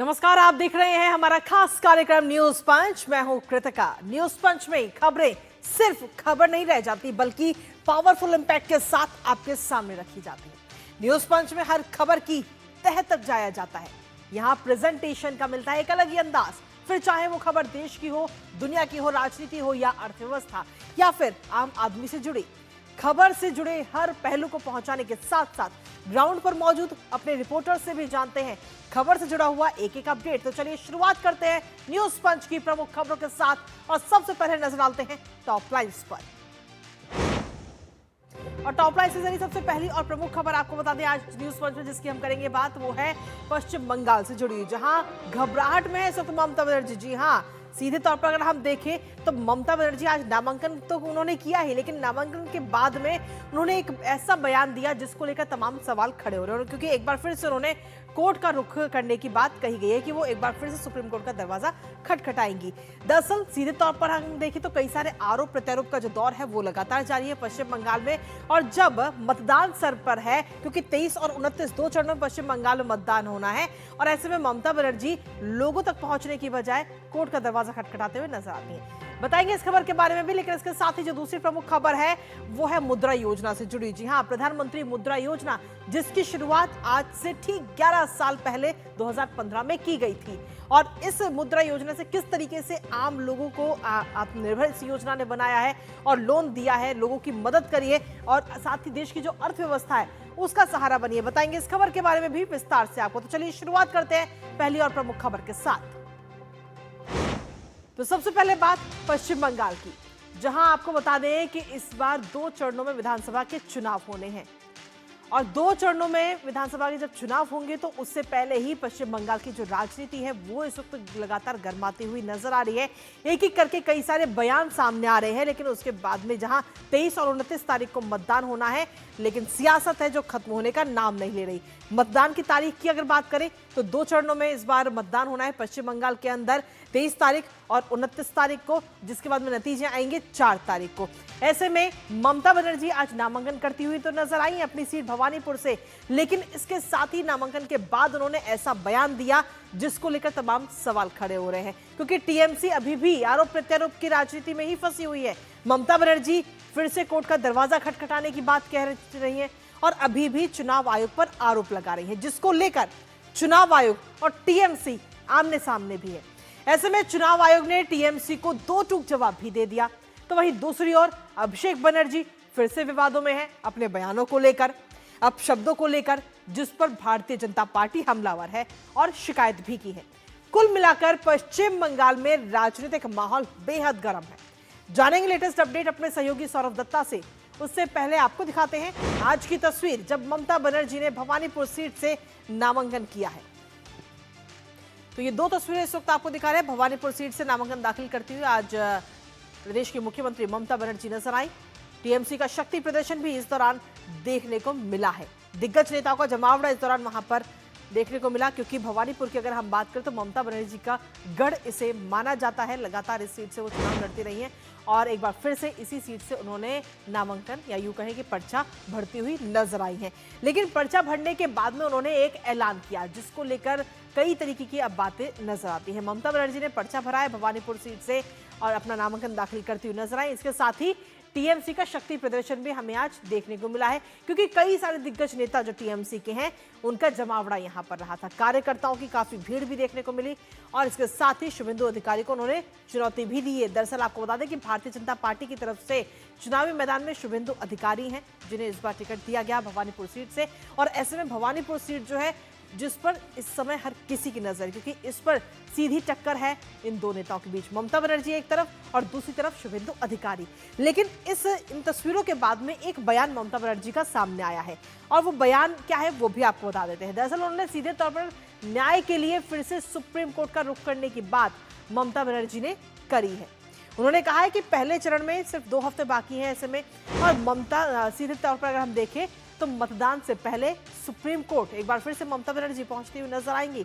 नमस्कार, आप देख रहे हैं हमारा खास कार्यक्रम न्यूज पंच। मैं हूं कृतिका। न्यूज पंच में खबरें सिर्फ खबर नहीं रह जाती, बल्कि पावरफुल इंपैक्ट के साथ आपके सामने रखी जाती है। न्यूज पंच में हर खबर की तह तक जाया जाता है। यहाँ प्रेजेंटेशन का मिलता है एक अलग ही अंदाज, फिर चाहे वो खबर देश की हो, दुनिया की हो, राजनीति हो या अर्थव्यवस्था या फिर आम आदमी से जुड़ी। खबर से जुड़े हर पहलू को पहुंचाने के साथ साथ ग्राउंड पर मौजूद अपने रिपोर्टर से भी जानते हैं खबर से जुड़ा हुआ एक एक अपडेट। तो चलिए शुरुआत करते हैं न्यूज पंच की प्रमुख खबरों के साथ और सबसे पहले नजर डालते हैं टॉप लाइन्स पर। और टॉप लाइन से जरिए सबसे पहली और प्रमुख खबर आपको बता दें आज न्यूज पंच में जिसकी हम करेंगे बात, वो है पश्चिम बंगाल से जुड़ी, जहां घबराहट में है इस वक्त ममता बनर्जी। जी हाँ, सीधे तौर पर अगर हम देखें तो ममता बनर्जी आज नामांकन तो उन्होंने किया ही, लेकिन नामांकन के बाद में उन्होंने एक ऐसा बयान दिया जिसको लेकर तमाम सवाल खड़े हो रहे हैं, क्योंकि एक बार फिर से उन्होंने कोर्ट का रुख करने की बात कही गई है कि वो एक बार फिर से सुप्रीम कोर्ट का दरवाजा खटखटाएंगी। दरअसल सीधे तौर पर हम देखें तो कई सारे आरोप प्रत्यारोप का जो दौर है वो लगातार जारी है पश्चिम बंगाल में। और जब मतदान सर पर है, क्योंकि 23 और 29 दो चरणों में पश्चिम बंगाल में मतदान होना है, और ऐसे में ममता बनर्जी लोगों तक पहुंचने की बजाय कोर्ट का दरवाजा खटखटाते हुए नजर आती है। बताएंगे इस खबर के बारे में भी, लेकिन इसके साथ ही जो दूसरी प्रमुख खबर है वो है मुद्रा योजना से जुड़ी। जी हाँ, प्रधानमंत्री मुद्रा योजना, जिसकी शुरुआत आज से ठीक 11 साल पहले 2015 में की गई थी। और इस मुद्रा योजना से किस तरीके से आम लोगों को आत्मनिर्भर इस योजना ने बनाया है और लोन दिया है, लोगों की मदद करी है और साथ ही देश की जो अर्थव्यवस्था है उसका सहारा बनी है। बताएंगे इस खबर के बारे में भी विस्तार से आपको। तो चलिए शुरुआत करते हैं पहली और प्रमुख खबर के साथ। तो सबसे पहले बात पश्चिम बंगाल की, जहां आपको बता दें कि इस बार 2 चरणों में विधानसभा के चुनाव होने हैं। और 2 चरणों में विधानसभा के जब चुनाव होंगे तो उससे पहले ही पश्चिम बंगाल की जो राजनीति है वो इस वक्त लगातार गर्माती हुई नजर आ रही है। एक एक करके कई सारे बयान सामने आ रहे हैं, लेकिन उसके बाद में जहां 23 और 29 तारीख को मतदान होना है, लेकिन सियासत है जो खत्म होने का नाम नहीं ले रही। मतदान की तारीख की अगर बात करें तो 2 चरणों में इस बार मतदान होना है पश्चिम बंगाल के अंदर, 23 तारीख और 29 तारीख को, जिसके बाद में नतीजे आएंगे 4 तारीख को। ऐसे में ममता बनर्जी आज नामांकन करती हुई तो नजर आई अपनी सीट भवानीपुर से, लेकिन इसके साथ ही नामांकन के बाद उन्होंने ऐसा बयान दिया जिसको लेकर तमाम सवाल खड़े हो रहे हैं, क्योंकि टीएमसी अभी भी आरोप प्रत्यारोप की राजनीति में ही फंसी हुई है। ममता बनर्जी फिर से कोर्ट का दरवाजा खटखटाने की बात कह रही है और अभी भी चुनाव आयोग पर आरोप लगा रही है, जिसको लेकर चुनाव आयोग और टीएमसी आमने सामने भी है। ऐसे में चुनाव आयोग ने टीएमसी को 2 टूक जवाब भी दे दिया। तो वहीं दूसरी ओर अभिषेक बनर्जी फिर से विवादों में है अपने बयानों को लेकर, अब शब्दों को लेकर, जिस पर भारतीय जनता पार्टी हमलावर है और शिकायत भी की है। कुल मिलाकर पश्चिम बंगाल में राजनीतिक माहौल बेहद गर्म है। जानेंगे लेटेस्ट अपडेट अपने सहयोगी सौरभ दत्ता से। उससे पहले आपको दिखाते हैं आज की तस्वीर, जब ममता बनर्जी ने भवानीपुर सीट से नामांकन किया है। तो ये 2 तस्वीरें इस वक्त आपको दिखा रहे हैं। भवानीपुर सीट से नामांकन दाखिल करती हुई आज प्रदेश की मुख्यमंत्री ममता बनर्जी नजर आई। टीएमसी का शक्ति प्रदर्शन भी इस दौरान देखने को मिला है। दिग्गज नेताओं का जमावड़ा इस दौरान वहां पर देखने को मिला, क्योंकि भवानीपुर की अगर हम बात करें तो ममता बनर्जी का गढ़ इसे माना जाता है। लगातार इस सीट से वो चुनाव लड़ती रही हैं और एक बार फिर से इसी सीट से उन्होंने नामांकन या यूं कहें कि पर्चा भरती हुई नजर आई है। लेकिन पर्चा भरने के बाद में उन्होंने एक ऐलान किया जिसको लेकर कई तरीके की अब बातें नजर आती है। ममता बनर्जी ने पर्चा भरा है भवानीपुर सीट से और अपना नामांकन दाखिल करती हुई नजर आई। इसके साथ ही टीएमसी का शक्ति प्रदर्शन भी हमें आज देखने को मिला है, क्योंकि कई सारे दिग्गज नेता जो टीएमसी के हैं उनका जमावड़ा यहां पर रहा था। कार्यकर्ताओं की काफी भीड़ भी देखने को मिली और इसके साथ ही शुभेंदु अधिकारी को उन्होंने चुनौती भी दी है। दरअसल आपको बता दें कि भारतीय जनता पार्टी की तरफ से चुनावी मैदान में शुभेंदु अधिकारी हैं, जिन्हें इस बार टिकट दिया गया भवानीपुर सीट से। और ऐसे में भवानीपुर सीट जो है जिस पर इस समय हर किसी की नजर, क्योंकि इस पर सीधी टक्कर है इन 2 नेताओं के बीच, ममता बनर्जी एक तरफ और दूसरी तरफ शुभेंदु अधिकारी। लेकिन इन तस्वीरों के बाद में एक बयान ममता बनर्जी का सामने आया है और वो बयान क्या है वो भी आपको बता देते हैं। दरअसल उन्होंने सीधे तौर पर न्याय के लिए फिर से सुप्रीम कोर्ट का रुख करने की बात ममता बनर्जी ने करी है। उन्होंने कहा है कि पहले चरण में सिर्फ 2 हफ्ते बाकी हैं ऐसे में, और ममता सीधे तौर पर अगर हम देखें तो मतदान से पहले सुप्रीम कोर्ट एक बार फिर से ममता बनर्जी पहुंचती हुई नजर आएंगी।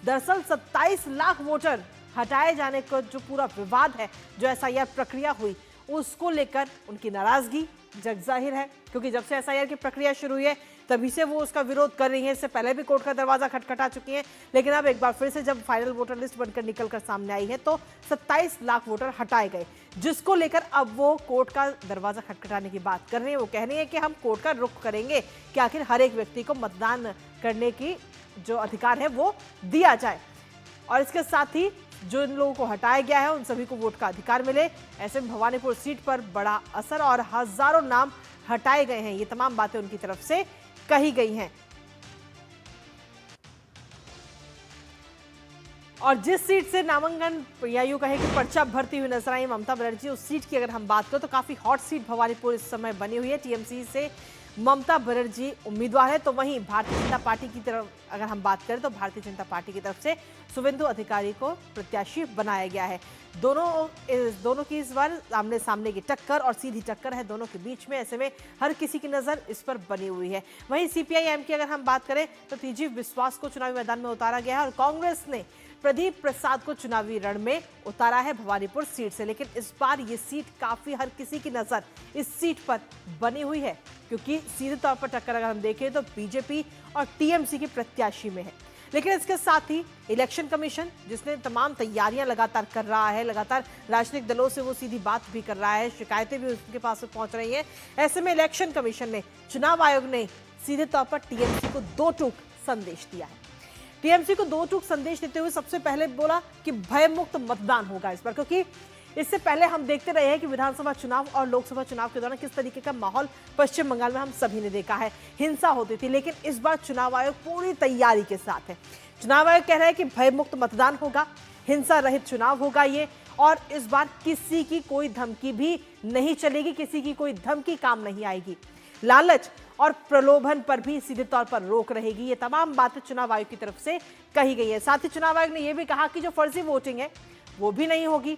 दरअसल 27 लाख वोटर हटाए जाने का जो पूरा विवाद है, जो एसआईआर प्रक्रिया हुई, उसको लेकर उनकी नाराजगी जग जाहिर है, क्योंकि जब से एसआईआर की प्रक्रिया शुरू हुई है तभी से वो उसका विरोध कर रही हैं। इससे पहले भी कोर्ट का दरवाजा खटखटा चुकी हैं, लेकिन अब एक बार फिर से जब फाइनल वोटर लिस्ट बनकर निकलकर सामने आई है तो 27 लाख वोटर हटाए गए, जिसको लेकर अब वो कोर्ट का दरवाजा खटखटाने की बात कर रही है। वो कह रही है कि हम कोर्ट का रुख करेंगे कि आखिर हर एक व्यक्ति को मतदान करने की जो अधिकार है वो दिया जाए, और इसके साथ ही जो इन लोगों को हटाया गया है उन सभी को वोट का अधिकार मिले। ऐसे में भवानीपुर सीट पर बड़ा असर और हजारों नाम हटाए गए हैं, ये तमाम बातें उनकी तरफ से कही गई हैं। और जिस सीट से नामांकन या यूं कहें कि पर्चा भरती हुई नजर आई ममता बनर्जी, उस सीट की अगर हम बात करें तो काफी हॉट सीट भवानीपुर इस समय बनी हुई है। टीएमसी से ममता बनर्जी उम्मीदवार है, तो वहीं भारतीय जनता पार्टी की तरफ अगर हम बात करें तो भारतीय जनता पार्टी की तरफ से शुभेंदु अधिकारी को प्रत्याशी बनाया गया है। दोनों की इस बार आमने सामने की टक्कर और सीधी टक्कर है दोनों के बीच में। ऐसे में हर किसी की नजर इस पर बनी हुई है। वहीं सीपीआई-एम की अगर हम बात करें तो तेजी विश्वास को चुनावी मैदान में उतारा गया है और कांग्रेस ने प्रदीप प्रसाद को चुनावी रण में उतारा है भवानीपुर सीट से। लेकिन इस बार ये सीट काफी हर किसी की नजर इस सीट पर बनी हुई है, क्योंकि सीधे तौर पर टक्कर अगर हम देखें तो बीजेपी और टीएमसी के प्रत्याशी में है। लेकिन इसके साथ ही इलेक्शन कमीशन, जिसने तमाम तैयारियां लगातार कर रहा है, लगातार राजनीतिक दलों से वो सीधी बात भी कर रहा है, शिकायतें भी उसके पास पहुंच रही हैं। ऐसे में इलेक्शन कमीशन ने, चुनाव आयोग ने सीधे तौर पर टीएमसी को 2 टूक संदेश दिया है। टीएमसी को 2 टूक संदेश देते हुए सबसे पहले बोला कि भयमुक्त मतदान होगा इस बार, क्योंकि इससे पहले हम देखते रहे हैं कि विधानसभा चुनाव और लोकसभा चुनाव के दौरान किस तरीके का माहौल पश्चिम बंगाल में हम सभी ने देखा है, हिंसा होती थी। लेकिन इस बार चुनाव आयोग पूरी तैयारी के साथ है। चुनाव आयोग कह रहा है कि भयमुक्त मतदान होगा, हिंसा रहित चुनाव होगा ये, और इस बार किसी की कोई धमकी भी नहीं चलेगी, किसी की कोई धमकी काम नहीं आएगी। लालच और प्रलोभन पर भी सीधे तौर पर रोक रहेगी। ये तमाम बातें चुनाव आयोग की तरफ से कही गई है। साथ ही चुनाव आयोग ने यह भी कहा कि जो फर्जी वोटिंग है वो भी नहीं होगी,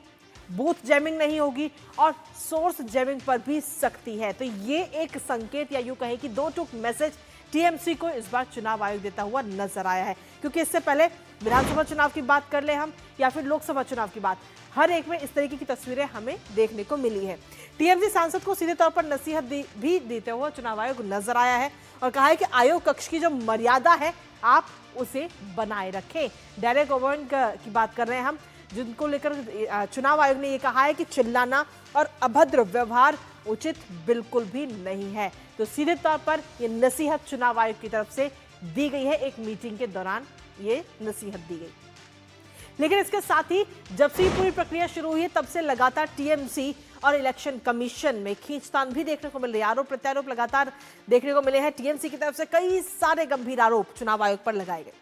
बूथ जैमिंग नहीं होगी और सोर्स जैमिंग पर भी सख्ती है। तो ये एक संकेत या यूं कहें कि 2 टूक मैसेज टीएमसी को इस बार चुनाव आयोग देता हुआ नजर आया है, क्योंकि इससे पहले विधानसभा चुनाव की बात कर ले हम या फिर लोकसभा चुनाव की बात, हर एक में इस तरीके की तस्वीरें हमें देखने को मिली है। टीएमसी सांसद को सीधे तौर पर नसीहत भी देते हुए चुनाव आयोग नजर आया है और कहा है कि आयोग कक्ष की जो मर्यादा है आप उसे बनाए रखें। डायरेक्ट गवर्न की बात कर रहे हैं हम, जिनको लेकर चुनाव आयोग ने यह कहा है कि चिल्लाना और अभद्र व्यवहार उचित बिल्कुल भी नहीं है। तो सीधे तौर पर यह नसीहत चुनाव आयोग की तरफ से दी गई है, एक मीटिंग के दौरान ये नसीहत दी गई। लेकिन इसके साथ ही जब से पूरी प्रक्रिया शुरू हुई है तब से लगातार टीएमसी और इलेक्शन कमीशन में खींचतान भी देखने को मिल रही है। आरोप प्रत्यारोप लगातार देखने को मिले हैं। टीएमसी की तरफ से कई सारे गंभीर आरोप चुनाव आयोग पर लगाए गए।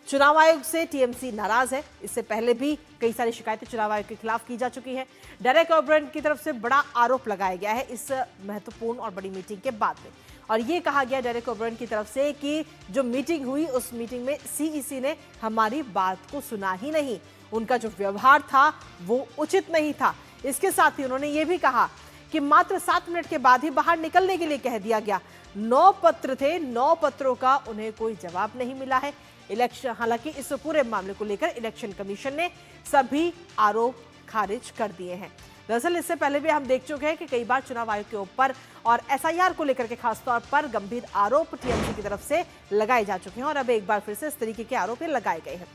चुनाव आयोग से टीएमसी नाराज है। इससे पहले भी कई सारी शिकायतें चुनाव आयोग के खिलाफ की जा चुकी है। डायरेक्ट गवर्नमेंट की तरफ से बड़ा आरोप लगाया गया है इस महत्वपूर्ण और बड़ी मीटिंग के बाद में, और ये कहा गया डायरेक्ट गवर्नमेंट की तरफ से कि जो मीटिंग हुई उस मीटिंग में सीईसी ने हमारी बात को सुना ही नहीं, उनका जो व्यवहार था वो उचित नहीं था। इसके साथ ही उन्होंने ये भी कहा कि मात्र 7 मिनट के बाद ही बाहर निकलने के लिए कह दिया गया। 9 पत्र थे, 9 पत्रों का उन्हें कोई जवाब नहीं मिला है। इलेक्शन, हालांकि इस पूरे मामले को लेकर इलेक्शन कमीशन ने सभी आरोप खारिज कर दिए हैं। दरअसल इससे पहले भी हम देख चुके हैं कि कई बार चुनाव आयोग के ऊपर और एसआईआर को लेकर के खासतौर पर गंभीर आरोप टीएमसी की तरफ से लगाए जा चुके हैं और अब एक बार फिर से इस तरीके के आरोप लगाए गए हैं।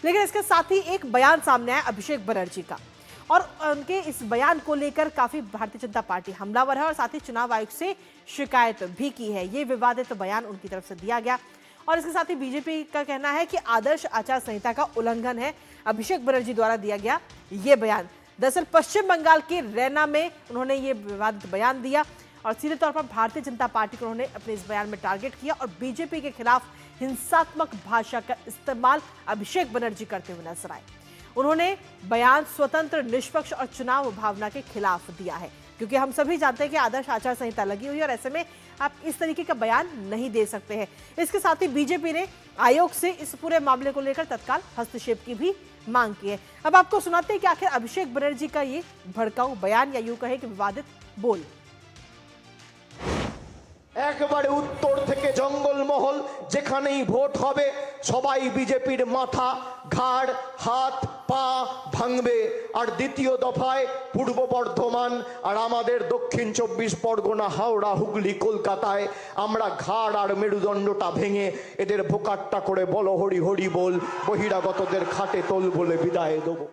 लेकिन इसके साथ ही एक बयान सामने आया अभिषेक बनर्जी का, और उनके इस बयान को लेकर काफी भारतीय जनता पार्टी हमलावर है और साथ ही चुनाव आयोग से शिकायत भी की है। ये विवादित बयान उनकी तरफ से दिया गया और इसके साथ ही बीजेपी का कहना है कि आदर्श आचार संहिता का उल्लंघन है अभिषेक बनर्जी द्वारा दिया गया ये बयान। दरअसल पश्चिम बंगाल के रैना में उन्होंने ये विवादित बयान दिया और सीधे तौर पर भारतीय जनता पार्टी को उन्होंने अपने इस बयान में टारगेट किया और बीजेपी के खिलाफ हिंसात्मक भाषा का इस्तेमाल अभिषेक बनर्जी करते हुए नजर आए। उन्होंने बयान स्वतंत्र, निष्पक्ष और चुनाव भावना के खिलाफ दिया है, क्योंकि हम सभी जानते हैं कि आदर्श आचार संहिता लगी हुई है और ऐसे में आप इस तरीके का बयान नहीं दे सकते हैं। इसके साथ ही बीजेपी ने आयोग से इस पूरे मामले को लेकर तत्काल हस्तक्षेप की भी मांग की है। अब आपको सुनाते हैं कि आखिर अभिषेक बनर्जी का ये भड़काऊ बयान या यूं कहे कि विवादित बोल। একবারে উত্তর থেকে জঙ্গলমহল যেখানেই ভোট হবে সবাই বিজেপির মাথা ঘাড় হাত পা ভাঙবে। আর দ্বিতীয় দফায় পূর্ব বর্ধমান আর আমাদের দক্ষিণ 24 পরগনা, হাওড়া, হুগলি, কলকাতায় আমরা ঘাড় আর মেরুদণ্ডটা ভেঙে এদের ভোকাট্টা করে বলো হরি হরি বল, বহিরাগতদের খাটে তোল বলে বিদায় দেবো।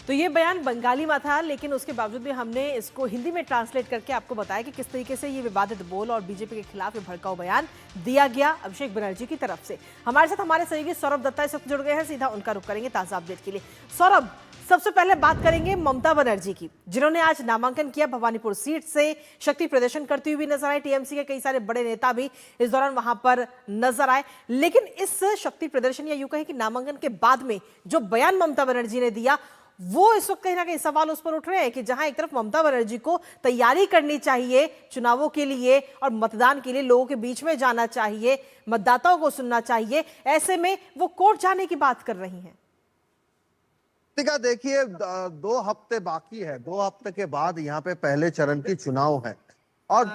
तो ये बयान बंगाली में था, लेकिन उसके बावजूद भी हमने इसको हिंदी में ट्रांसलेट करके आपको बताया कि किस तरीके से ये विवादित बोल और बीजेपी के खिलाफ ये भड़काऊ बयान दिया गया अभिषेक बनर्जी की तरफ से। हमारे साथ हमारे सहयोगी सौरभ दत्ता इस वक्त जुड़ गए हैं, सीधा उनका रुख करेंगे ताजा अपडेट के लिए। सौरभ, सबसे पहले बात करेंगे ममता बनर्जी की, जिन्होंने आज नामांकन किया भवानीपुर सीट से, शक्ति प्रदर्शन करती हुई नजर आए। टीएमसी के कई सारे बड़े नेता भी इस दौरान वहां पर नजर आए, लेकिन इस शक्ति प्रदर्शन या यूं कहें कि नामांकन के बाद में जो बयान ममता बनर्जी ने दिया, वो इस वक्त कहीं ना कहीं सवाल उस पर उठ रहे हैं कि जहां एक तरफ ममता बनर्जी को तैयारी करनी चाहिए चुनावों के लिए और मतदान के लिए, लोगों के बीच में जाना चाहिए, मतदाताओं को सुनना चाहिए, ऐसे में वो कोर्ट जाने की बात कर रही हैं। देखिए, 2 हफ्ते बाकी है, 2 हफ्ते के बाद यहाँ पे पहले चरण की चुनाव है और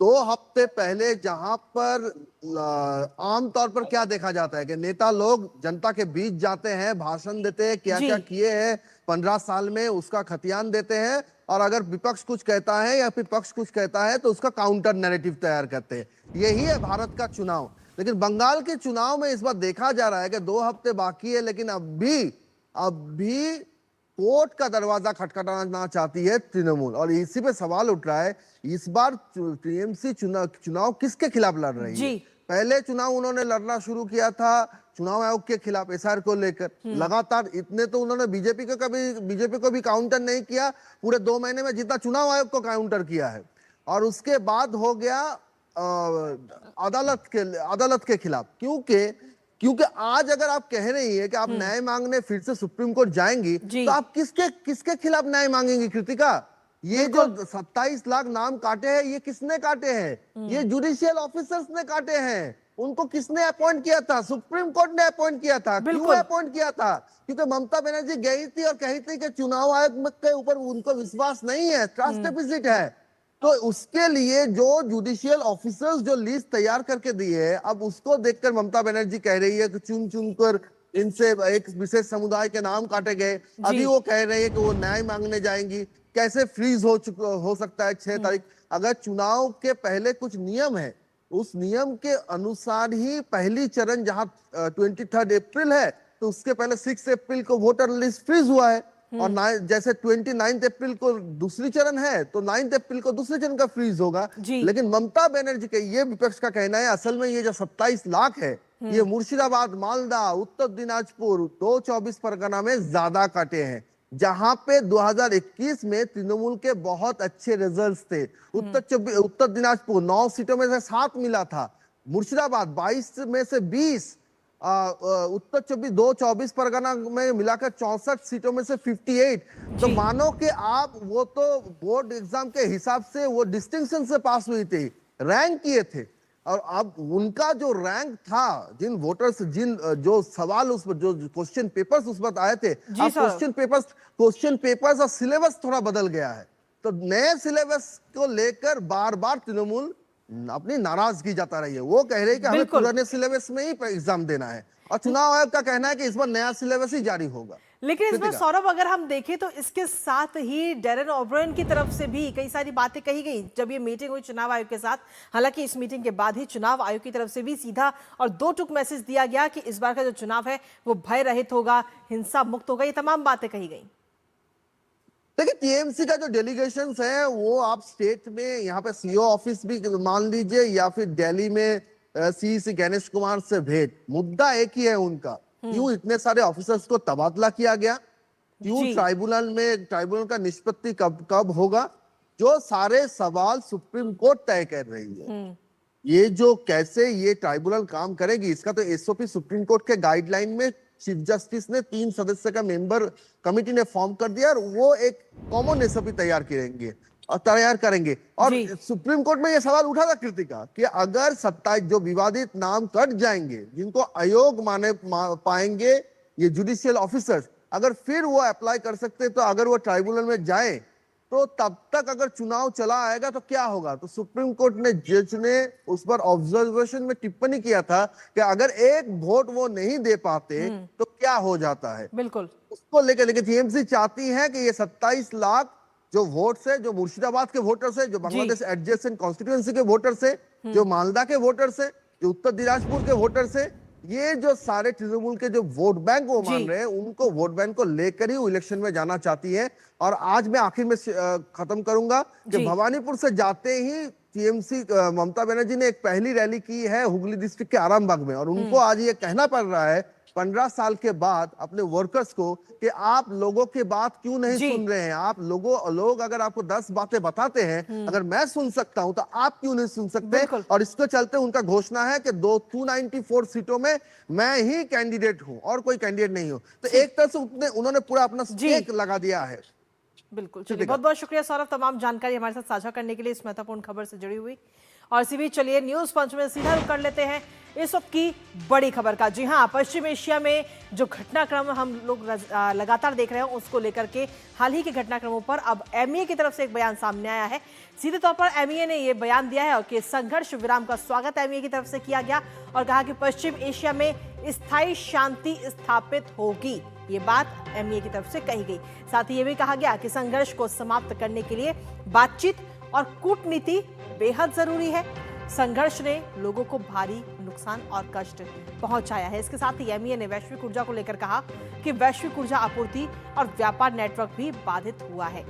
2 हफ्ते पहले जहां पर आमतौर पर क्या देखा जाता है कि नेता लोग जनता के बीच जाते हैं, भाषण देते हैं, क्या क्या किए हैं 15 साल में उसका खतियान देते हैं, और अगर विपक्ष कुछ कहता है या फिर पक्ष कुछ कहता है तो उसका काउंटर नैरेटिव तैयार करते हैं। यही है भारत का चुनाव। लेकिन बंगाल के चुनाव में इस बार देखा जा रहा है कि 2 हफ्ते बाकी है, लेकिन अब भी कोर्ट का दरवाजा खटखटाना चाहती है तृणमूल, और इसी पे सवाल उठ रहा है इस बार टीएमसी चुनाव किसके खिलाफ लड़ रही है। पहले चुनाव उन्होंने लड़ना शुरू किया था चुनाव आयोग के खिलाफ, एसआर को लेकर लगातार। इतने तो उन्होंने बीजेपी को भी काउंटर नहीं किया, पूरे 2 महीने में जितना चुनाव आयोग को काउंटर किया है। और उसके बाद हो गया अदालत के खिलाफ, क्योंकि आज अगर आप कह रही है कि आप न्याय मांगने फिर से सुप्रीम कोर्ट जाएंगी, तो आप किसके खिलाफ न्याय मांगेंगी कृतिका? ये जो 27 लाख नाम काटे हैं, ये किसने काटे हैं? ये जुडिशियल ऑफिसर्स ने काटे हैं। उनको किसने अपॉइंट किया था? सुप्रीम कोर्ट ने अपॉइंट किया था। क्यों अपॉइंट किया था? क्योंकि ममता बनर्जी गई थी और कही थी कि चुनाव आयोग के ऊपर उनको विश्वास नहीं है, ट्रस्ट डेफिसिट है। तो उसके लिए जो जुडिशियल ऑफिसर्स जो लिस्ट तैयार करके दिए है, अब उसको देखकर ममता बनर्जी कह रही है कि चुन कर इनसे एक विशेष समुदाय के नाम काटे गए। अभी वो कह रही है कि वो न्याय मांगने जाएंगी। कैसे फ्रीज हो सकता है 6 तारीख? अगर चुनाव के पहले कुछ नियम है, उस नियम के अनुसार ही पहली चरण जहां 23 अप्रैल है, तो उसके पहले 6 अप्रैल को वोटर लिस्ट फ्रीज हुआ है, और जैसे 29 अप्रैल को दूसरी चरण है, तो 9 अप्रैल को दूसरे चरण का फ्रीज होगा। लेकिन ममता बनर्जी के ये विपक्ष का कहना है असल में ये जो 27 लाख है, ये मुर्शिदाबाद, मालदा, उत्तर दिनाजपुर, 2 24 परगना में ज्यादा काटे हैं, जहां पे 2021 में तृणमूल के बहुत अच्छे रिजल्ट्स थे। उत्तर दिनाजपुर 9 सीटों में से 7 मिला था, मुर्शिदाबाद 22 में से 20, उत्तर 24 परगना में मिलाकर 64 सीटों में से 58। तो मानो कि आप वो तो बोर्ड एग्जाम के हिसाब से वो डिस्टिंक्शन से पास हुई थी, रैंक किए थे, और अब उनका जो रैंक था, जिन वोटर्स जो सवाल उस पर, जो क्वेश्चन पेपर्स उस पर आए थे, अब क्वेश्चन पेपर्स और सिलेबस थोड़ा बदल गया है। तो नए सिलेबस को लेकर बार बार तृणमूल अपनी नाराजगी जाता रही है। वो कह रही है कि हमें पुराने सिलेबस में ही एग्जाम देना है, और चुनाव आयोग का कहना है कि इस बार नया सिलेबस ही जारी होगा। लेकिन इस बार सौरभ, अगर हम देखें तो इसके साथ ही डेरेन ओब्रायन की तरफ से भी कई सारी बातें कही गई जब ये मीटिंग हुई चुनाव आयोग के साथ। हालांकि इस मीटिंग के बाद ही चुनाव आयोग की तरफ से भी सीधा और 2 टूक मैसेज दिया गया कि इस बार का जो चुनाव है वो भय रहित होगा, हिंसा मुक्त होगा, ये तमाम बातें कही गई। देखिए, टीएमसी का जो डेलीगेशन है वो आप स्टेट में यहाँ पे सीओ ऑफिस भी मान लीजिए, या फिर दिल्ली में सीसी गणेश कुमार से भेंट, मुद्दा एक ही है उनका। क्यों इतने सारे ऑफिसर्स को तबादला किया गया? क्यों ट्राइब्यूनल का निष्पत्ति कब होगा? जो सारे सवाल सुप्रीम कोर्ट तय कर रही है। ये जो कैसे ये ट्राइब्यूनल काम करेगी, इसका तो एसओपी सुप्रीम कोर्ट के गाइडलाइन में चीफ जस्टिस ने 3 सदस्य का मेंबर कमिटी ने फॉर्म कर दिया, और वो एक कॉमन एसओपी तैयार करेंगे। और सुप्रीम कोर्ट में ये सवाल उठा था कृतिका कि अगर 27 जो विवादित नाम कट जाएंगे, जिनको आयोग पाएंगे ये जुडिशियल ऑफिसर्स, अगर फिर वो अप्लाई कर सकते, तो अगर वो ट्राइब्यूनल में जाए तो तब तक अगर चुनाव चला आएगा तो क्या होगा। तो सुप्रीम कोर्ट ने जज ने उस पर ऑब्जर्वेशन में टिप्पणी किया था कि अगर एक वोट वो नहीं दे पाते तो क्या हो जाता है। बिल्कुल उसको लेकर लेकिन टीएमसी चाहती है कि ये 27 लाख जो वोट्स है, जो मुर्शिदाबाद के वोटर्स है, जो बांग्लादेश एडजेसेंट कॉन्स्टिट्यूएंसी के वोटर्स है, जो मालदा के वोटर्स है, जो उत्तर दिनाजपुर के वोटर्स है, ये जो सारे तृणमूल के जो वोट बैंक वो मान रहे हैं, उनको वोट बैंक को लेकर ही वो इलेक्शन में जाना चाहती है। और आज मैं आखिर में खत्म करूंगा कि भवानीपुर से जाते ही टीएमसी ममता बनर्जी ने एक पहली रैली की है हुगली डिस्ट्रिक्ट के आरामबाग में, और उनको आज ये कहना पड़ रहा है 15 साल के बाद अपने वर्कर्स को कि आप लोगों की बात क्यों नहीं सुन रहे हैं। आप लोग अगर आपको 10 बातें बताते हैं, अगर मैं सुन सकता हूं तो आप क्यों नहीं सुन सकते। और इसके चलते उनका घोषणा है कि 294 सीटों में मैं ही कैंडिडेट हूं और कोई कैंडिडेट नहीं हो। तो एक तरह से उन्होंने पूरा अपना स्टेक लगा दिया है। बिल्कुल, चलिए बहुत बहुत शुक्रिया सौरभ, तमाम जानकारी हमारे साथ साझा करने के लिए इस महत्वपूर्ण खबर से जुड़ी हुई। और इसी बीच चलिए न्यूज पंच में सीधा रुख कर लेते हैं इस वक्त की बड़ी खबर का। जी हां, पश्चिम एशिया में जो घटनाक्रम हम लोग लगातार देख रहे हैं, उसको लेकर के हाल ही के घटनाक्रमों पर अब एमईए की तरफ से एक बयान सामने आया है। सीधे तौर पर एमईए ने यह बयान दिया है कि संघर्ष विराम का स्वागत एमईए की तरफ से किया गया और कहा कि पश्चिम एशिया में स्थायी शांति स्थापित होगी। ये बात एमईए की तरफ से कही गई। साथ ही ये भी कहा गया कि संघर्ष को समाप्त करने के लिए बातचीत और कूटनीति बेहद जरूरी है। संघर्ष ने लोगों को भारी नुकसान और कष्ट पहुंचाया है। इसके साथ ही एमईए ने वैश्विक ऊर्जा को लेकर कहा कि वैश्विक ऊर्जा आपूर्ति और व्यापार नेटवर्क भी बाधित हुआ है।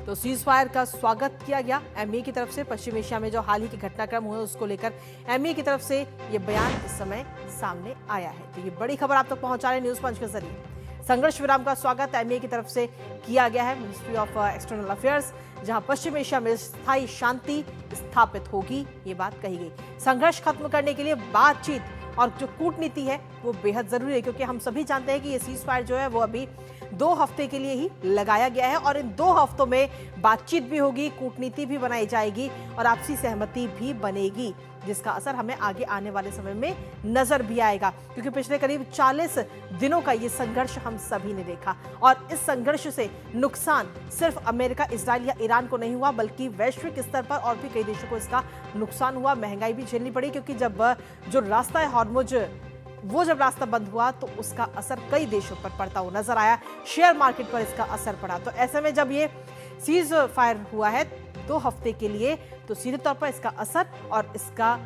तो सीज फायर का स्वागत किया गया एमईए की तरफ से। पश्चिम एशिया में जो हाल ही के घटनाक्रम हुए उसको लेकर एमईए की तरफ से ये बयान इस समय सामने आया है। तो ये बड़ी खबर आप तक पहुंचा रहे न्यूज पंच के जरिए। संघर्ष विराम का स्वागत एमईए की तरफ से किया गया है मिनिस्ट्री ऑफ एक्सटर्नल अफेयर्स, जहां पश्चिम एशिया में स्थायी शांति स्थापित होगी, ये बात कही गई। संघर्ष खत्म करने के लिए बातचीत और जो कूटनीति है वो बेहद जरूरी है, क्योंकि हम सभी जानते हैं कि ये सीज फायर जो है वो अभी 2 हफ्ते के लिए ही लगाया गया है और इन 2 हफ्तों में बातचीत भी होगी, कूटनीति भी बनाई जाएगी और आपसी सहमति भी बनेगी, जिसका असर हमें आगे आने वाले समय में नजर भी आएगा। क्योंकि पिछले करीब 40 दिनों का ये संघर्ष हम सभी ने देखा और इस संघर्ष से नुकसान सिर्फ अमेरिका, इजराइल या ईरान को नहीं हुआ, बल्कि वैश्विक स्तर पर और भी कई देशों को इसका नुकसान हुआ। महंगाई भी झेलनी पड़ी, क्योंकि जब जो रास्ता है हॉर्मुज, वो जब रास्ता बंद हुआ तो उसका असर कई देशों पर पड़ता हुआ नजर आया। शेयर मार्केट पर इसका असर पड़ा। तो ऐसे में जब ये सीज फायर हुआ है 2 हफ्ते के लिए, तो सीधे तौर पर इसका असर और इसका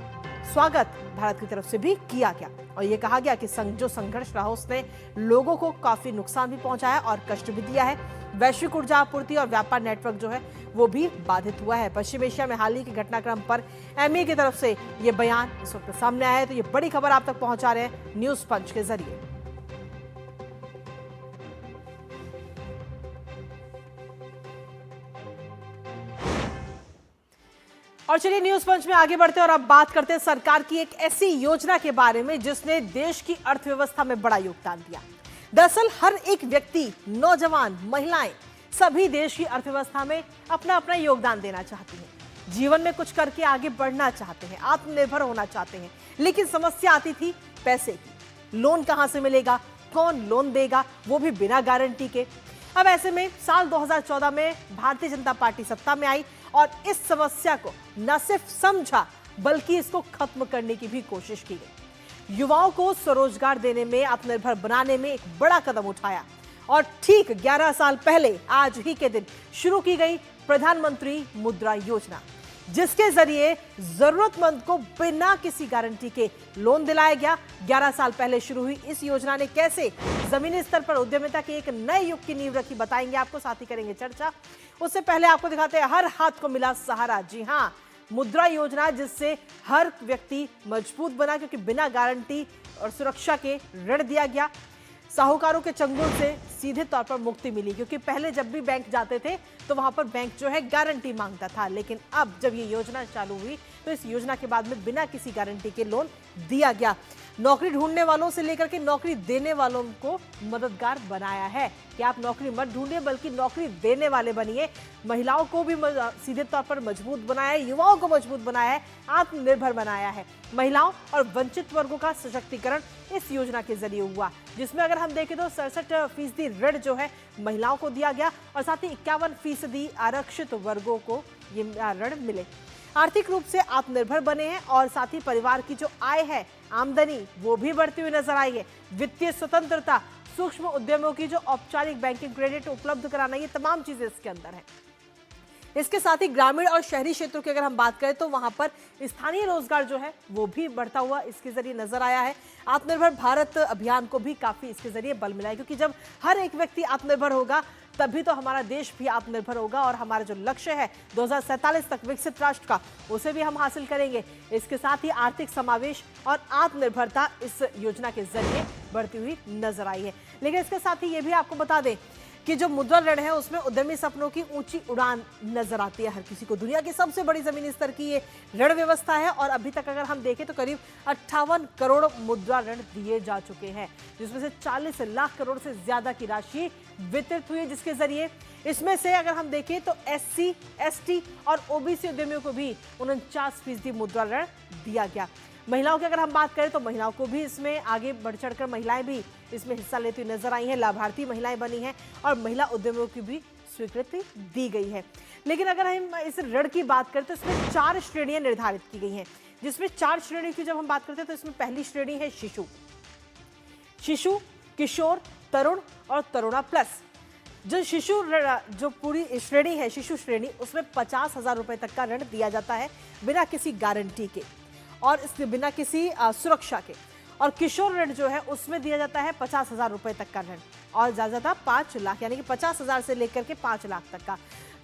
स्वागत भारत की तरफ से भी किया गया और ये कहा गया कि जो संघर्ष रहा उसने लोगों को काफी नुकसान भी पहुंचाया और कष्ट भी दिया है। वैश्विक ऊर्जा आपूर्ति और व्यापार नेटवर्क जो है वो भी बाधित हुआ है। पश्चिम एशिया में हाल ही के घटनाक्रम पर एमईए की तरफ से ये बयान इस वक्त सामने आया है। तो ये बड़ी खबर आप तक पहुंचा रहे हैं न्यूज पंच के जरिए। और चलिए न्यूज पंच में आगे बढ़ते हैं और अब बात करते हैं सरकार की एक ऐसी योजना के बारे में जिसने देश की अर्थव्यवस्था में बड़ा योगदान दिया। दरअसल हर एक व्यक्ति, नौजवान, महिलाएं, सभी देश की अर्थव्यवस्था में अपना अपना योगदान देना चाहते हैं, जीवन में कुछ करके आगे बढ़ना चाहते हैं, आत्मनिर्भर होना चाहते हैं। लेकिन समस्या आती थी पैसे की। लोन कहां से मिलेगा, कौन लोन देगा, वो भी बिना गारंटी के। अब ऐसे में साल 2014 में भारतीय जनता पार्टी सत्ता में आई और इस समस्या को न सिर्फ समझा बल्कि इसको खत्म करने की भी कोशिश की गई। युवाओं को स्वरोजगार देने में, आत्मनिर्भर बनाने में एक बड़ा कदम उठाया और ठीक 11 साल पहले आज ही के दिन शुरू की गई प्रधानमंत्री मुद्रा योजना, जिसके जरिए जरूरतमंद को बिना किसी गारंटी के लोन दिलाया गया। 11 साल पहले शुरू हुई इस योजना ने कैसे जमीनी स्तर पर उद्यमिता के एक नए युग की नींव रखी, बताएंगे आपको, साथ ही करेंगे चर्चा। उससे पहले आपको दिखाते हैं हर हाथ को मिला सहारा। जी हां, मुद्रा योजना जिससे हर व्यक्ति मजबूत बना, क्योंकि बिना गारंटी और सुरक्षा के ऋण दिया गया। साहूकारों के चंगुल से सीधे तौर पर मुक्ति मिली, क्योंकि पहले जब भी बैंक जाते थे तो वहां पर बैंक जो है गारंटी मांगता था, लेकिन अब जब ये योजना चालू हुई तो इस योजना के बाद में बिना किसी गारंटी के लोन दिया गया। नौकरी ढूंढने वालों से लेकर के नौकरी देने वालों को मददगार बनाया है कि आप नौकरी मत ढूंढिए बल्कि नौकरी देने वाले बनिए। महिलाओं को भी सीधे तौर पर मजबूत बनाया है, युवाओं को मजबूत बनाया है, आत्मनिर्भर बनाया है। महिलाओं और वंचित वर्गों का सशक्तिकरण इस योजना के जरिए हुआ, जिसमें अगर हम देखें तो 67% ऋण जो है महिलाओं को दिया गया और साथ ही 51% आरक्षित वर्गों को ये ऋण मिले। आर्थिक रूप से आत्मनिर्भर बने हैं और साथ ही परिवार की जो आय है, आमदनी, वो भी बढ़ती हुई नजर आई है। वित्तीय स्वतंत्रता, सूक्ष्म उद्यमों की जो औपचारिक बैंकिंग क्रेडिट उपलब्ध कराना, ये तमाम चीजें इसके अंदर है। इसके साथ ही ग्रामीण और शहरी क्षेत्रों की अगर हम बात करें तो वहां पर स्थानीय रोजगार जो है वो भी बढ़ता हुआ इसके जरिए नजर आया है। आत्मनिर्भर भारत अभियान को भी काफी इसके जरिए बल मिला है, क्योंकि जब हर एक व्यक्ति आत्मनिर्भर होगा तभी तो हमारा देश भी आत्मनिर्भर होगा और हमारा जो लक्ष्य है 2047 तक विकसित राष्ट्र का, उसे भी हम हासिल करेंगे। इसके साथ ही आर्थिक समावेश और आत्मनिर्भरता इस योजना के जरिए बढ़ती हुई नजर आई है। लेकिन इसके साथ ही ये भी आपको बता दें कि जो मुद्रा ऋण है उसमें उद्यमी सपनों की ऊंची उड़ान नजर आती है हर किसी को। दुनिया की सबसे बड़ी जमीनी स्तर की ये ऋण व्यवस्था है और अभी तक अगर हम देखें तो करीब 58 करोड़ मुद्रा ऋण दिए जा चुके हैं, जिसमें से 40 लाख करोड़ से ज्यादा की राशि वितरित हुई है, जिसके जरिए इसमें से अगर हम देखें तो SC, ST और OBC उद्यमियों को भी 49% मुद्रा ऋण दिया गया। महिलाओं की अगर हम बात करें तो महिलाओं को भी इसमें आगे बढ़ चढ़कर महिलाएं भी इसमें हिस्सा लेती हुई नजर आई हैं, लाभार्थी महिलाएं बनी हैं और महिला उद्यमियों की भी स्वीकृति दी गई है। लेकिन अगर हम इस ऋण की बात करें तो इसमें 4 श्रेणियां निर्धारित की गई हैं, जिसमें 4 श्रेणी की जब हम बात करते हैं तो इसमें पहली श्रेणी है शिशु, किशोर, तरुण और तरुणा प्लस। जो पूरी श्रेणी है शिशु श्रेणी, उसमें 50,000 रुपए तक का ऋण दिया जाता है बिना किसी गारंटी के और इसके बिना किसी सुरक्षा के। और किशोर ऋण जो है उसमें दिया जाता है 50,000 रुपए तक का ऋण और ज्यादा 5 लाख, यानी कि 50,000 से लेकर के 5 लाख तक का।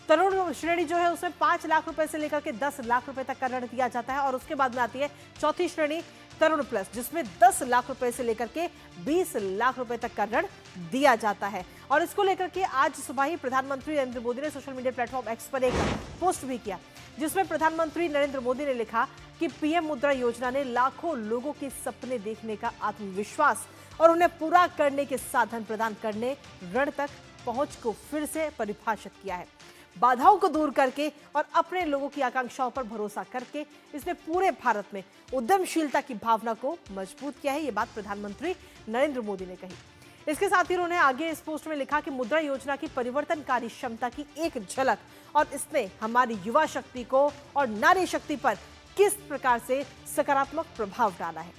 तरुण श्रेणी जो है उसमें 5 लाख रुपए से लेकर के 10 लाख रुपए तक का ऋण दिया जाता है और उसके बाद में आती है चौथी श्रेणी तरुण प्लस, जिसमें 10 लाख रुपए से लेकर के 20 लाख रुपए तक का ऋण दिया जाता है। और इसको लेकर के आज सुबह ही प्रधानमंत्री नरेंद्र मोदी ने सोशल मीडिया प्लेटफॉर्म एक्स पर एक पोस्ट भी किया, जिसमें प्रधानमंत्री नरेंद्र मोदी ने लिखा कि पीएम मुद्रा योजना ने लाखों लोगों के सपने देखने का आत्मविश्वास और उन्हें पूरा करने के साधन प्रदान करने ऋण तक पहुंच को फिर से परिभाषित किया है। बाधाओं को दूर करके और अपने लोगों की आकांक्षाओं पर भरोसा करके इसने पूरे भारत में उद्यमशीलता की भावना को मजबूत किया है। ये बात प्रधानमंत्री नरेंद्र मोदी ने कही। इसके साथ ही उन्होंने आगे इस पोस्ट में लिखा कि मुद्रा योजना की परिवर्तनकारी क्षमता की एक झलक और इसने हमारी युवा शक्ति को और नारी शक्ति पर किस प्रकार से सकारात्मक प्रभाव डाला है।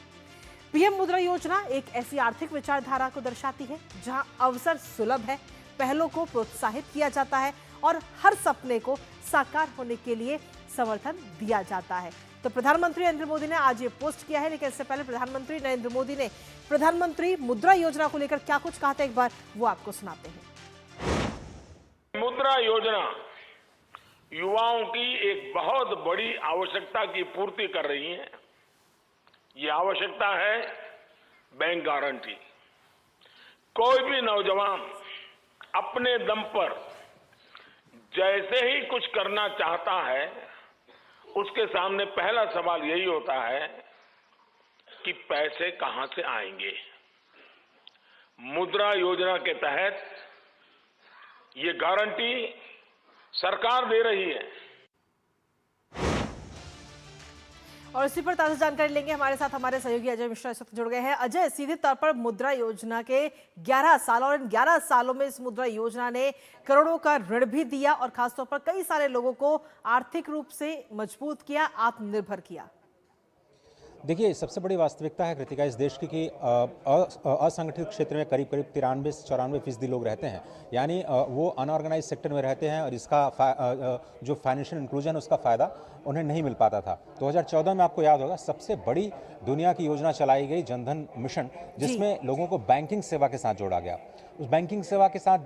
पीएम मुद्रा योजना एक ऐसी आर्थिक विचारधारा को दर्शाती है जहां अवसर सुलभ है, पहलों को प्रोत्साहित किया जाता है और हर सपने को साकार होने के लिए समर्थन दिया जाता है। तो प्रधानमंत्री नरेंद्र मोदी ने आज ये पोस्ट किया है, लेकिन इससे पहले प्रधानमंत्री नरेंद्र मोदी ने प्रधानमंत्री मुद्रा योजना को लेकर क्या कुछ कहा था, एक बार वो आपको सुनाते हैं। मुद्रा योजना युवाओं की एक बहुत बड़ी आवश्यकता की पूर्ति कर रही है। ये आवश्यकता है बैंक गारंटी। कोई भी नौजवान अपने दम पर जैसे ही कुछ करना चाहता है, उसके सामने पहला सवाल यही होता है कि पैसे कहां से आएंगे। मुद्रा योजना के तहत ये गारंटी सरकार दे रही है। और इसी पर ताजा जानकारी लेंगे। हमारे साथ हमारे सहयोगी अजय मिश्रा इस वक्त जुड़ गए हैं। अजय, सीधे तौर पर मुद्रा योजना के 11 साल और इन 11 सालों में इस मुद्रा योजना ने करोड़ों का ऋण भी दिया और खासतौर पर कई सारे लोगों को आर्थिक रूप से मजबूत किया, आत्मनिर्भर किया। देखिए, सबसे बड़ी वास्तविकता है कृतिका इस देश की कि असंगठित क्षेत्र में करीब 93 से 94% लोग रहते हैं, यानी वो अनऑर्गेनाइज सेक्टर में रहते हैं और इसका जो फाइनेंशियल इंक्लूजन उसका फ़ायदा उन्हें नहीं मिल पाता था। 2014 में आपको याद होगा सबसे बड़ी दुनिया की योजना चलाई गई जनधन मिशन, जिसमें लोगों को बैंकिंग सेवा के साथ जोड़ा गया। उस बैंकिंग सेवा के साथ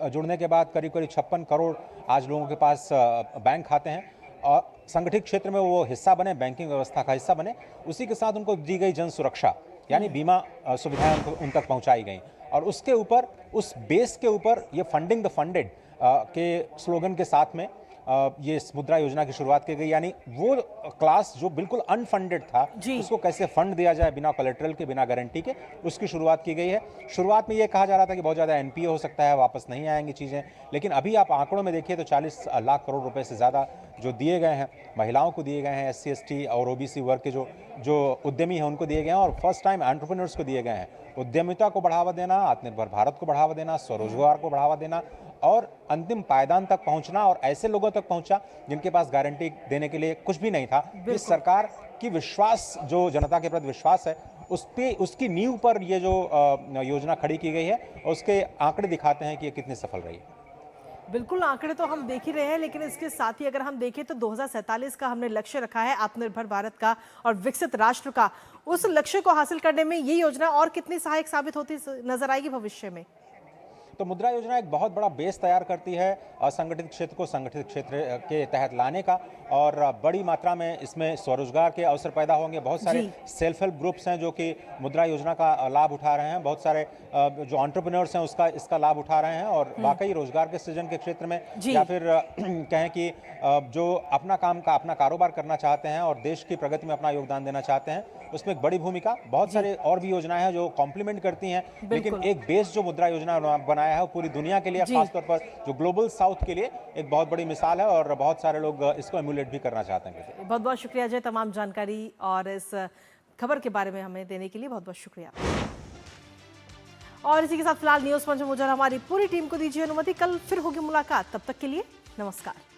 जुड़ने के बाद करीब 56 करोड़ आज लोगों के पास बैंक खाते हैं और संगठित क्षेत्र में वो हिस्सा बने, बैंकिंग व्यवस्था का हिस्सा बने। उसी के साथ उनको दी गई जन सुरक्षा यानी बीमा सुविधाएं उन तक पहुंचाई गई और उसके ऊपर, उस बेस के ऊपर ये फंडिंग द फंडेड के स्लोगन के साथ में ये मुद्रा योजना की शुरुआत की गई, यानी वो क्लास जो बिल्कुल अनफंडेड था उसको कैसे फंड दिया जाए बिना कोलेट्रल के, बिना गारंटी के, उसकी शुरुआत की गई है। शुरुआत में ये कहा जा रहा था कि बहुत ज़्यादा एनपीए हो सकता है, वापस नहीं आएंगी चीज़ें, लेकिन अभी आप आंकड़ों में देखिए तो 40 लाख करोड़ रुपए से ज़्यादा जो दिए गए हैं, महिलाओं को दिए गए हैं, SC ST और OBC वर्ग के जो उद्यमी हैं उनको दिए गए हैं, और फर्स्ट टाइम एंटरप्रेन्योर्स को दिए गए हैं। उद्यमिता को बढ़ावा देना, आत्मनिर्भर भारत को बढ़ावा देना, स्वरोजगार को बढ़ावा देना और अंतिम पायदान तक पहुंचना, और ऐसे लोगों तक पहुंचा जिनके पास गारंटी देने के लिए कुछ भी नहीं था। इस सरकार की विश्वास, जो जनता के प्रति विश्वास है, उसकी नींव पर ये जो योजना खड़ी की गई है, उसके आंकड़े दिखाते हैं कि ये कितनी सफल रही है। बिल्कुल, आंकड़े तो हम देख ही रहे हैं, लेकिन इसके साथ ही अगर हम देखें तो 2047 का हमने लक्ष्य रखा है आत्मनिर्भर भारत का और विकसित राष्ट्र का। उस लक्ष्य को हासिल करने में ये योजना और कितनी सहायक साबित होती नजर आएगी भविष्य में? तो मुद्रा योजना एक बहुत बड़ा बेस तैयार करती है असंगठित क्षेत्र को संगठित क्षेत्र के तहत लाने का, और बड़ी मात्रा में इसमें स्वरोजगार के अवसर पैदा होंगे। बहुत सारे सेल्फ हेल्प ग्रुप्स हैं जो कि मुद्रा योजना का लाभ उठा रहे हैं, बहुत सारे जो एंटरप्रेन्योर्स हैं इसका लाभ उठा रहे हैं, और वाकई रोजगार के सृजन के क्षेत्र में या फिर कहें कि जो अपना कारोबार करना चाहते हैं और देश की प्रगति में अपना योगदान देना चाहते हैं, उसमें एक बड़ी भूमिका बहुत सारे और भी योजनाएं हैं जो कॉम्प्लीमेंट करती हैं, लेकिन एक बेस जो मुद्रा योजना बनाया है वो पूरी दुनिया के लिए, खासतौर पर जो ग्लोबल साउथ के लिए एक बहुत बड़ी मिसाल है, और बहुत सारे लोग इसको एमुलेट भी करना चाहते हैं। बहुत बहुत शुक्रिया अजय, तमाम जानकारी और इस खबर के बारे में हमें देने के लिए बहुत बहुत शुक्रिया। और इसी के साथ फिलहाल न्यूज़ पंच मुझे हमारी पूरी टीम को दीजिए अनुमति। कल फिर होगी मुलाकात, तब तक के लिए नमस्कार।